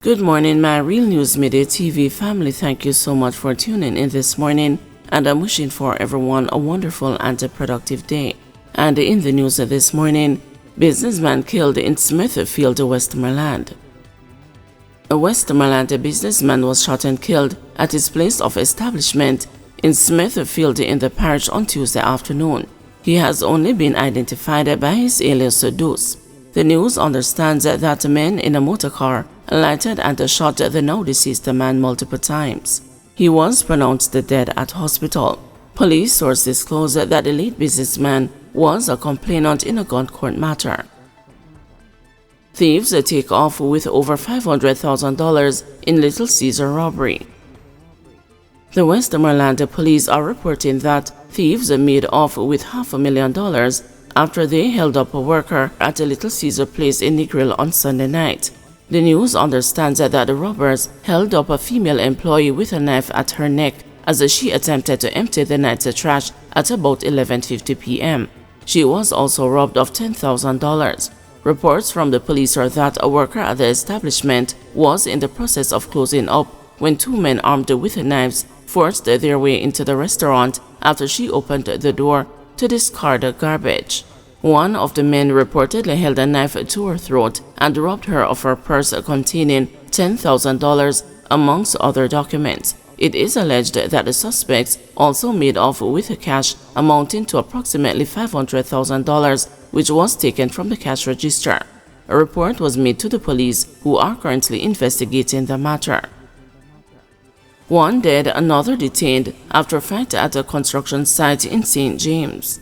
Good morning, my Real News Midday TV family. Thank you so much for tuning in this morning, and I'm wishing for everyone a wonderful and a productive day. And in the news this morning, businessman killed in Smithfield, Westmoreland. A Westmoreland businessman was shot and killed at his place of establishment in Smithfield in the parish on Tuesday afternoon. He has only been identified by his alias Deuce. The news understands that men in a motor car alighted and shot the now deceased man multiple times. He was pronounced dead at hospital. Police sources disclosed that the late businessman was a complainant in a gun court matter. Thieves take off with over $500,000 in Little Caesar robbery. The Westmoreland police are reporting that thieves made off with $500,000 after they held up a worker at a Little Caesar place in Negril on Sunday night. The news understands that the robbers held up a female employee with a knife at her neck as she attempted to empty the night's trash at about 11:50 p.m. She was also robbed of $10,000. Reports from the police are that a worker at the establishment was in the process of closing up when two men armed with knives forced their way into the restaurant after she opened the door to discard garbage. One of the men reportedly held a knife to her throat and robbed her of her purse containing $10,000 amongst other documents. It is alleged that the suspects also made off with cash amounting to approximately $500,000, which was taken from the cash register. A report was made to the police, who are currently investigating the matter. One dead, another detained after a fight at a construction site in St. James.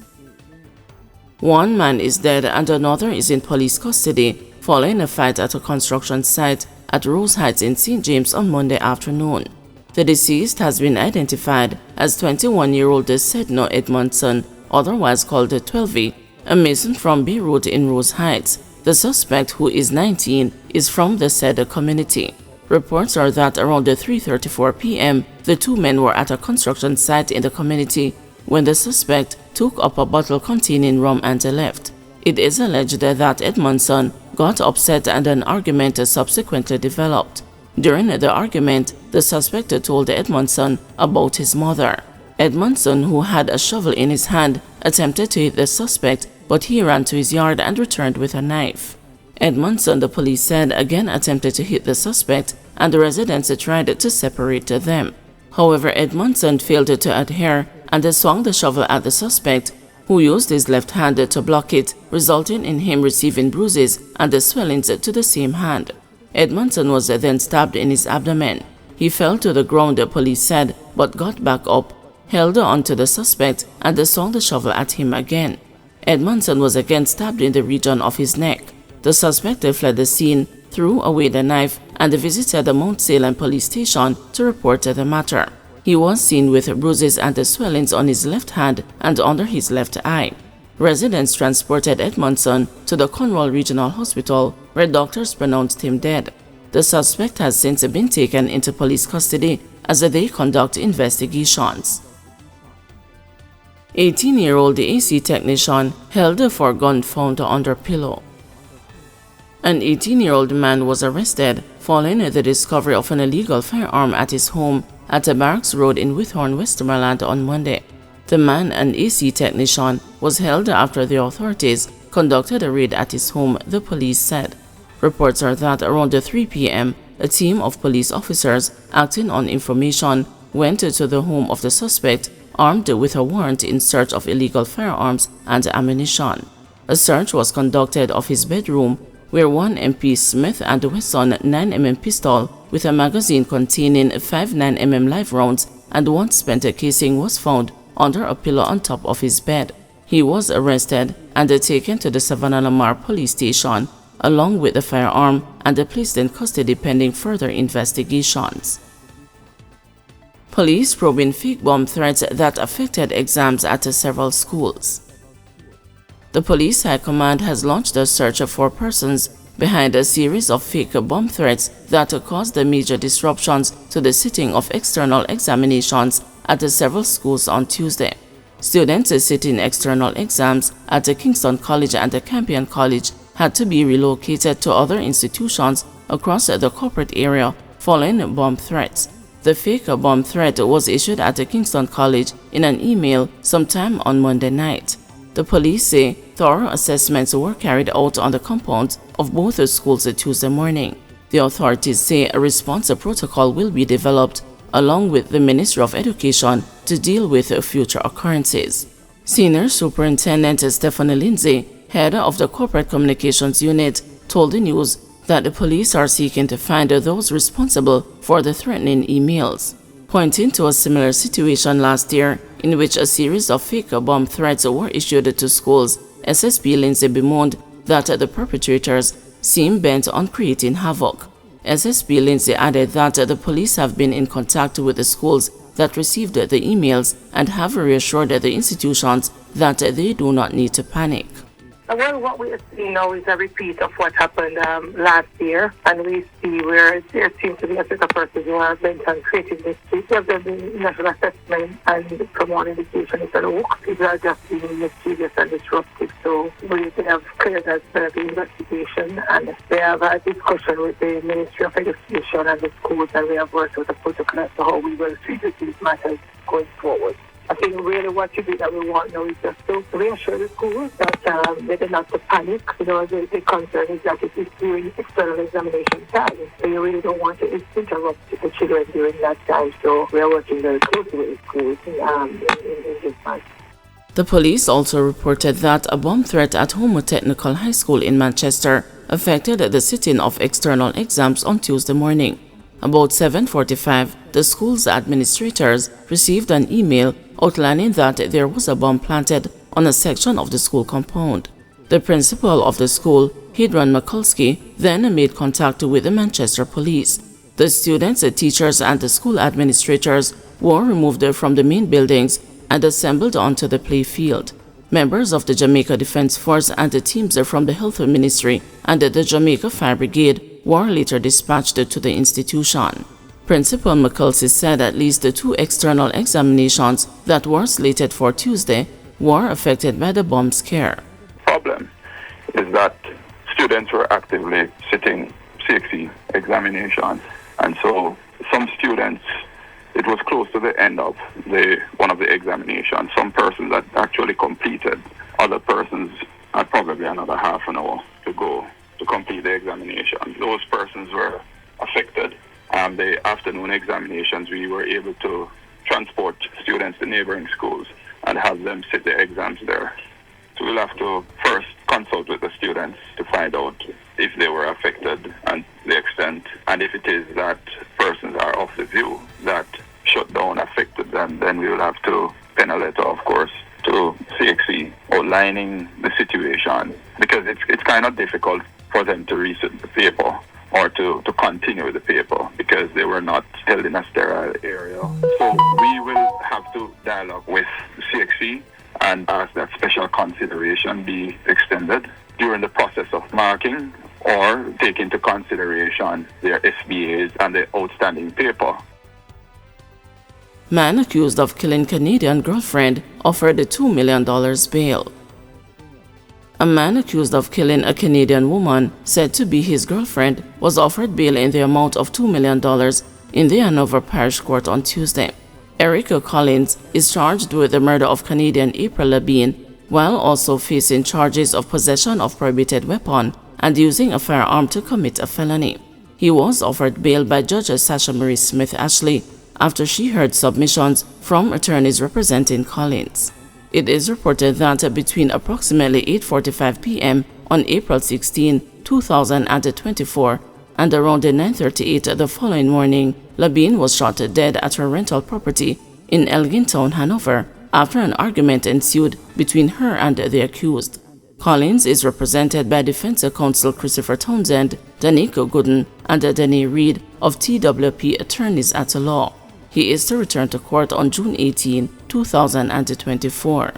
One man is dead and another is in police custody following a fight at a construction site at Rose Heights in St. James on Monday afternoon. The deceased has been identified as 21-year-old Sedno Edmondson, otherwise called 12, a mason from Beirut in Rose Heights. The suspect, who is 19, is from the said community. Reports are that around 3:34 p.m., the two men were at a construction site in the community when the suspect took up a bottle containing rum and left. It is alleged that Edmondson got upset and an argument subsequently developed. During the argument, the suspect told Edmondson about his mother. Edmondson, who had a shovel in his hand, attempted to hit the suspect, but he ran to his yard and returned with a knife. Edmondson, the police said, again attempted to hit the suspect, and the residents tried to separate them. However, Edmondson failed to adhere and swung the shovel at the suspect, who used his left hand to block it, resulting in him receiving bruises and swellings to the same hand. Edmondson was then stabbed in his abdomen. He fell to the ground, the police said, but got back up, held onto the suspect, and swung the shovel at him again. Edmondson was again stabbed in the region of his neck. The suspect fled the scene, threw away the knife, and visited the Mount Salem police station to report the matter. He was seen with bruises and swellings on his left hand and under his left eye. Residents transported Edmondson to the Cornwall Regional Hospital, where doctors pronounced him dead. The suspect has since been taken into police custody as they conduct investigations. 18-year-old AC technician held for gun found under pillow. An 18-year-old man was arrested following the discovery of an illegal firearm at his home at a Barracks Road in Withorn, Westmoreland on Monday. The man, an AC technician, was held after the authorities conducted a raid at his home, the police said. Reports are that around 3 p.m., a team of police officers acting on information went to the home of the suspect, armed with a warrant in search of illegal firearms and ammunition. A search was conducted of his bedroom, where one MP Smith & Wesson 9mm pistol with a magazine containing 5 9mm live rounds and one spent casing was found under a pillow on top of his bed. He was arrested and taken to the Savannah Lamar police station along with the firearm and placed in custody pending further investigations. Police probing fake bomb threats that affected exams at several schools. The police high command has launched a search for persons behind a series of fake bomb threats that caused major disruptions to the sitting of external examinations at several schools on Tuesday. Students sitting external exams at Kingston College and Campion College had to be relocated to other institutions across the corporate area following bomb threats. The fake bomb threat was issued at Kingston College in an email sometime on Monday night. The police say thorough assessments were carried out on the compounds of both schools Tuesday morning. The authorities say a response protocol will be developed along with the Ministry of Education to deal with future occurrences. Senior Superintendent Stephanie Lindsay, head of the Corporate Communications Unit, told the news that the police are seeking to find those responsible for the threatening emails, pointing to a similar situation last year in which a series of fake bomb threats were issued to schools. SSP Lindsay bemoaned that the perpetrators seem bent on creating havoc. SSP Lindsay added that the police have been in contact with the schools that received the emails and have reassured the institutions that they do not need to panic. Well, what we are seeing now is a repeat of what happened last year, and we see where there seems to be a set of persons who are bent on creating mischief. They have done the national assessment, and from one indication it's a hoax. People are just being mischievous and disruptive, so they have cleared that the investigation, and they have a discussion with the Ministry of Education and the schools, and we have worked with the protocol as to how we will treat these matters going forward. I think really what you do that we want now is just to reassure the schools that they do not to panic. You know, the concern is that it is during external examination time. So you really don't want to interrupt the children during that time. So we are working very closely with the schools in this matter. The police also reported that a bomb threat at Homo Technical High School in Manchester affected the sitting of external exams on Tuesday morning. About 7:45, the school's administrators received an email outlining that there was a bomb planted on a section of the school compound. The principal of the school, Hadron Mikulski, then made contact with the Manchester police. The students, the teachers, and the school administrators were removed from the main buildings and assembled onto the play field. Members of the Jamaica Defense Force and the teams from the Health Ministry and the Jamaica Fire Brigade were later dispatched to the institution. Principal Mikulski said at least 2 external examinations that were slated for Tuesday were affected by the bomb scare. The problem is that students were actively sitting CXE examinations, and so some students, it was close to the end of one of the examinations. Some persons had actually completed, other persons had probably another half an hour to go to complete the examination. Those persons were affected. The afternoon examinations, we were able to transport students to neighboring schools and have them sit the exams there. So we'll have to first consult with the students to find out if they were affected and the extent, and if it is that persons are of the view that shutdown affected them, then we will have to pen a letter, of course, to CXE outlining the situation, because it's kind of difficult for them to resit the paper or to continue the paper because they were not held in a sterile area. So we will have to dialogue with CXE and ask that special consideration be extended during the process of marking, or take into consideration their SBAs and the outstanding paper. Man accused of killing Canadian girlfriend offered $2 million bail. A man accused of killing a Canadian woman said to be his girlfriend was offered bail in the amount of $2 million in the Hanover Parish Court on Tuesday. Eric Collins is charged with the murder of Canadian April Labine, while also facing charges of possession of prohibited weapon and using a firearm to commit a felony. He was offered bail by Judge Sasha Marie Smith Ashley after she heard submissions from attorneys representing Collins. It is reported that between approximately 8:45 p.m. on April 16, 2024 and around 9:38 the following morning, Labine was shot dead at her rental property in Elgintown, Hanover, after an argument ensued between her and the accused. Collins is represented by defense counsel Christopher Townsend, Danica Gooden, and Danae Reed of TWP Attorneys at Law. He is to return to court on June 18, 2024.